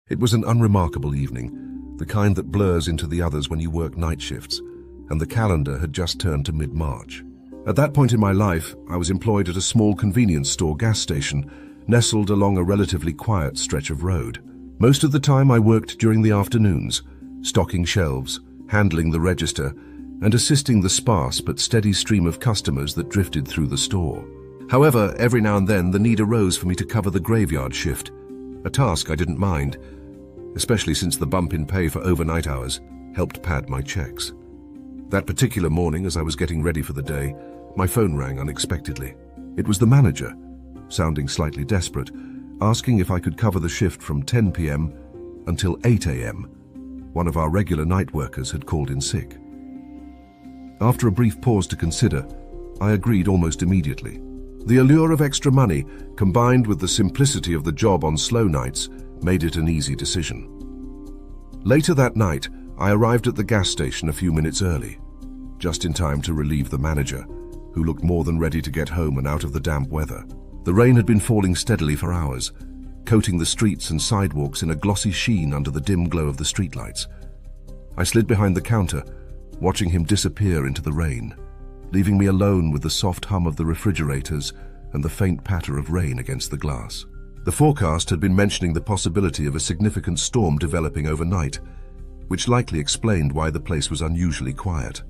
It was an unremarkable evening, the kind that blurs into the others when you work night shifts, and the calendar had just turned to mid-March. At that point in my life, I was employed at a small convenience store gas station, nestled along a relatively quiet stretch of road. Most of the time I worked during the afternoons, stocking shelves, handling the register, and assisting the sparse but steady stream of customers that drifted through the store. However, every now and then the need arose for me to cover the graveyard shift, a task I didn't mind, especially since the bump in pay for overnight hours helped pad my checks. That particular morning, as I was getting ready for the day, my phone rang unexpectedly. It was the manager, sounding slightly desperate, asking if I could cover the shift from 10 p.m. until 8 a.m. One of our regular night workers had called in sick. After a brief pause to consider, I agreed almost immediately. The allure of extra money, combined with the simplicity of the job on slow nights, made it an easy decision. Later that night, I arrived at the gas station a few minutes early, just in time to relieve the manager, who looked more than ready to get home and out of the damp weather. The rain had been falling steadily for hours, coating the streets and sidewalks in a glossy sheen under the dim glow of the streetlights. I slid behind the counter, watching him disappear into the rain, leaving me alone with the soft hum of the refrigerators and the faint patter of rain against the glass. The forecast had been mentioning the possibility of a significant storm developing overnight, which likely explained why the place was unusually quiet.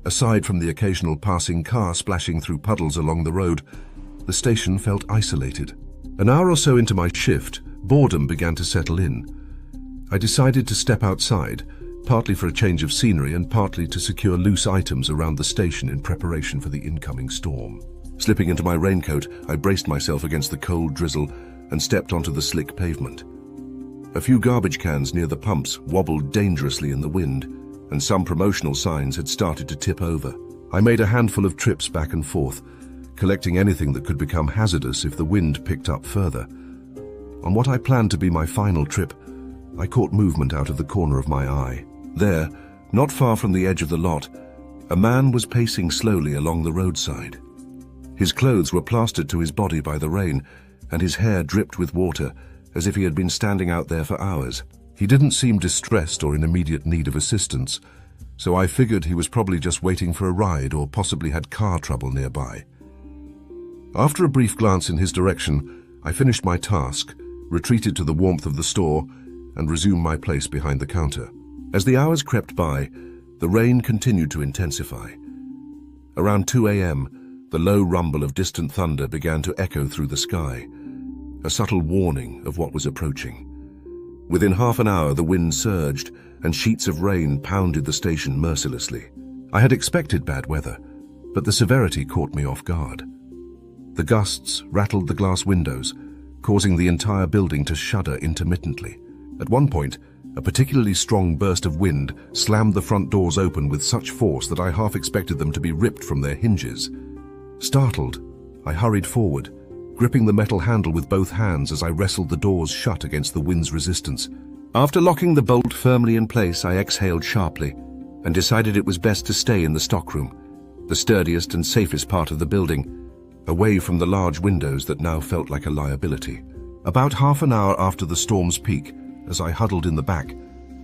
Aside from the occasional passing car splashing through puddles along the road, the station felt isolated. An hour or so into my shift, boredom began to settle in. I decided to step outside, partly for a change of scenery and partly to secure loose items around the station in preparation for the incoming storm. Slipping into my raincoat, I braced myself against the cold drizzle and stepped onto the slick pavement. A few garbage cans near the pumps wobbled dangerously in the wind, and some promotional signs had started to tip over. I made a handful of trips back and forth, collecting anything that could become hazardous if the wind picked up further. On what I planned to be my final trip, I caught movement out of the corner of my eye. There, not far from the edge of the lot, a man was pacing slowly along the roadside. His clothes were plastered to his body by the rain, and his hair dripped with water, as if he had been standing out there for hours. He didn't seem distressed or in immediate need of assistance, so I figured he was probably just waiting for a ride or possibly had car trouble nearby. After a brief glance in his direction, I finished my task, retreated to the warmth of the store, and resumed my place behind the counter. As the hours crept by, the rain continued to intensify. Around 2 a.m., the low rumble of distant thunder began to echo through the sky, a subtle warning of what was approaching. Within half an hour, the wind surged, and sheets of rain pounded the station mercilessly. I had expected bad weather, but the severity caught me off guard. The gusts rattled the glass windows, causing the entire building to shudder intermittently. At one point, a particularly strong burst of wind slammed the front doors open with such force that I half expected them to be ripped from their hinges. Startled, I hurried forward, gripping the metal handle with both hands as I wrestled the doors shut against the wind's resistance. After locking the bolt firmly in place, I exhaled sharply and decided it was best to stay in the stockroom, the sturdiest and safest part of the building, away from the large windows that now felt like a liability. About half an hour after the storm's peak, as I huddled in the back,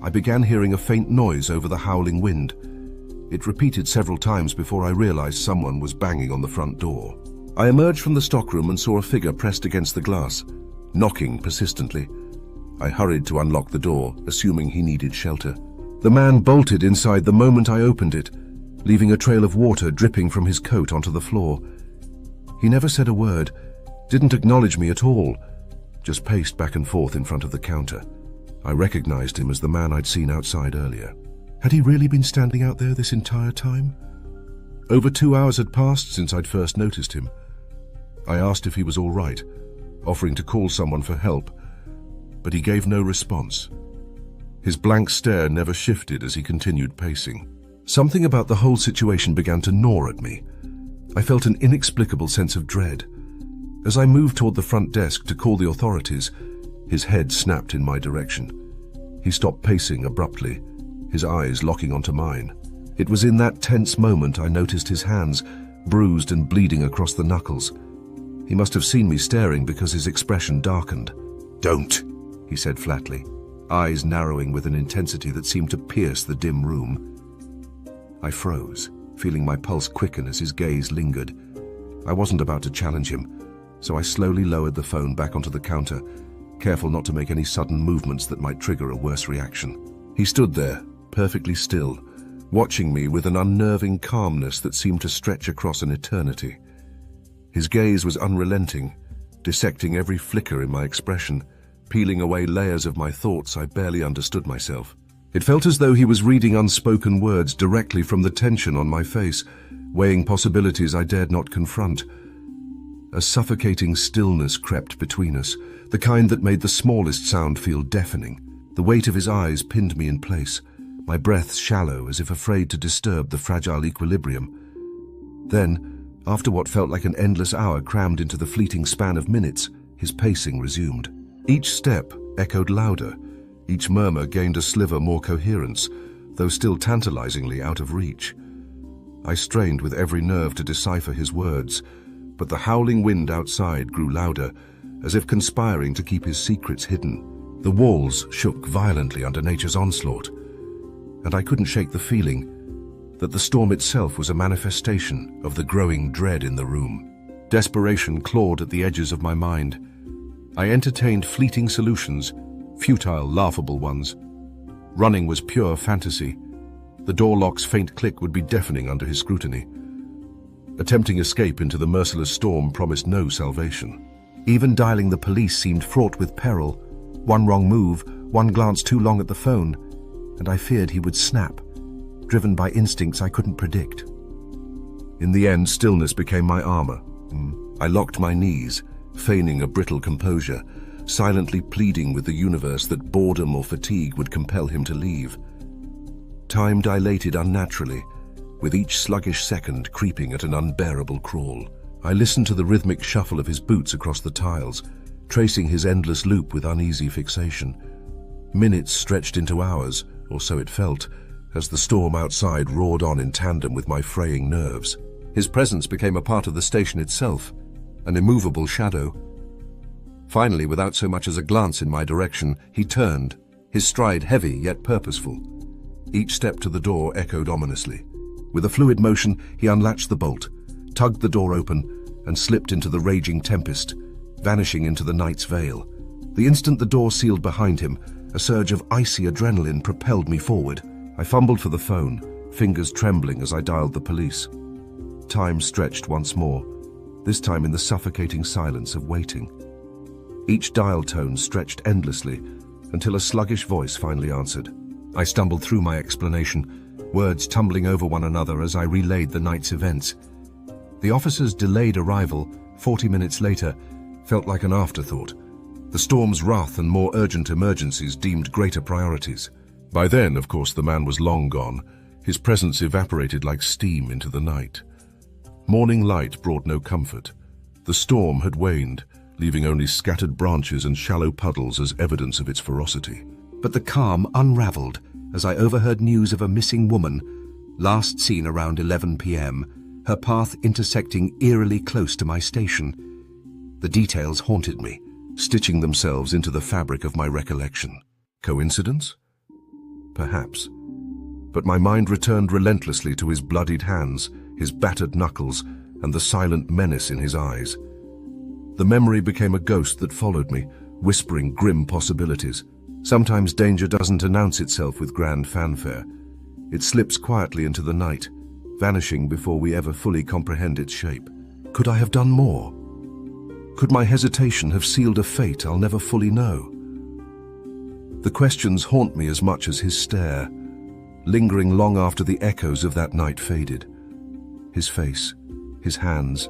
I began hearing a faint noise over the howling wind. It repeated several times before I realized someone was banging on the front door. I emerged from the stockroom and saw a figure pressed against the glass, knocking persistently. I hurried to unlock the door, assuming he needed shelter. The man bolted inside the moment I opened it, leaving a trail of water dripping from his coat onto the floor. He never said a word, didn't acknowledge me at all, just paced back and forth in front of the counter. I recognized him as the man I'd seen outside earlier. Had he really been standing out there this entire time? Over 2 hours had passed since I'd first noticed him. I asked if he was all right, offering to call someone for help, but he gave no response. His blank stare never shifted as he continued pacing. Something about the whole situation began to gnaw at me. I felt an inexplicable sense of dread. As I moved toward the front desk to call the authorities, his head snapped in my direction. He stopped pacing abruptly, his eyes locking onto mine. It was in that tense moment I noticed his hands, bruised and bleeding across the knuckles. He must have seen me staring because his expression darkened. "Don't," he said flatly, eyes narrowing with an intensity that seemed to pierce the dim room. I froze, feeling my pulse quicken as his gaze lingered. I wasn't about to challenge him, so I slowly lowered the phone back onto the counter, careful not to make any sudden movements that might trigger a worse reaction. He stood there, perfectly still, watching me with an unnerving calmness that seemed to stretch across an eternity. His gaze was unrelenting, dissecting every flicker in my expression, peeling away layers of my thoughts I barely understood myself. It felt as though he was reading unspoken words directly from the tension on my face, weighing possibilities I dared not confront. A suffocating stillness crept between us, the kind that made the smallest sound feel deafening. The weight of his eyes pinned me in place, my breath shallow as if afraid to disturb the fragile equilibrium. Then, after what felt like an endless hour crammed into the fleeting span of minutes, his pacing resumed. Each step echoed louder, each murmur gained a sliver more coherence, though still tantalizingly out of reach. I strained with every nerve to decipher his words, but the howling wind outside grew louder, as if conspiring to keep his secrets hidden. The walls shook violently under nature's onslaught, and I couldn't shake the feeling that the storm itself was a manifestation of the growing dread in the room. Desperation clawed at the edges of my mind. I entertained fleeting solutions, futile, laughable ones. Running was pure fantasy. The door lock's faint click would be deafening under his scrutiny. Attempting escape into the merciless storm promised no salvation. Even dialing the police seemed fraught with peril. One wrong move, one glance too long at the phone, and I feared he would snap, driven by instincts I couldn't predict. In the end, stillness became my armor. I locked my knees, feigning a brittle composure, silently pleading with the universe that boredom or fatigue would compel him to leave. Time dilated unnaturally, with each sluggish second creeping at an unbearable crawl. I listened to the rhythmic shuffle of his boots across the tiles, tracing his endless loop with uneasy fixation. Minutes stretched into hours, or so it felt, as the storm outside roared on in tandem with my fraying nerves. His presence became a part of the station itself, an immovable shadow. Finally, without so much as a glance in my direction, he turned, his stride heavy yet purposeful. Each step to the door echoed ominously. With a fluid motion, he unlatched the bolt, tugged the door open, and slipped into the raging tempest, vanishing into the night's veil. The instant the door sealed behind him, a surge of icy adrenaline propelled me forward. I fumbled for the phone, fingers trembling as I dialed the police. Time stretched once more, this time in the suffocating silence of waiting. Each dial tone stretched endlessly until a sluggish voice finally answered. I stumbled through my explanation, words tumbling over one another as I relayed the night's events. The officer's delayed arrival, 40 minutes later, felt like an afterthought. The storm's wrath and more urgent emergencies deemed greater priorities. By then, of course, the man was long gone. His presence evaporated like steam into the night. Morning light brought no comfort. The storm had waned, leaving only scattered branches and shallow puddles as evidence of its ferocity. But the calm unraveled as I overheard news of a missing woman, last seen around 11 p.m., her path intersecting eerily close to my station. The details haunted me, stitching themselves into the fabric of my recollection. Coincidence? Perhaps. But my mind returned relentlessly to his bloodied hands, his battered knuckles, and the silent menace in his eyes. The memory became a ghost that followed me, whispering grim possibilities. Sometimes danger doesn't announce itself with grand fanfare. It slips quietly into the night, vanishing before we ever fully comprehend its shape. Could I have done more? Could my hesitation have sealed a fate I'll never fully know? The questions haunt me as much as his stare, lingering long after the echoes of that night faded. His face, his hands,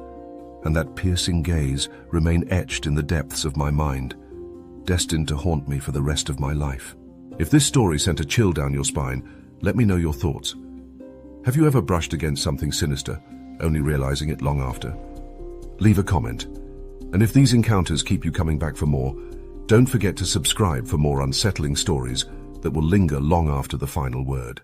and that piercing gaze remain etched in the depths of my mind, destined to haunt me for the rest of my life. If this story sent a chill down your spine, let me know your thoughts. Have you ever brushed against something sinister, only realizing it long after? Leave a comment. And if these encounters keep you coming back for more, don't forget to subscribe for more unsettling stories that will linger long after the final word.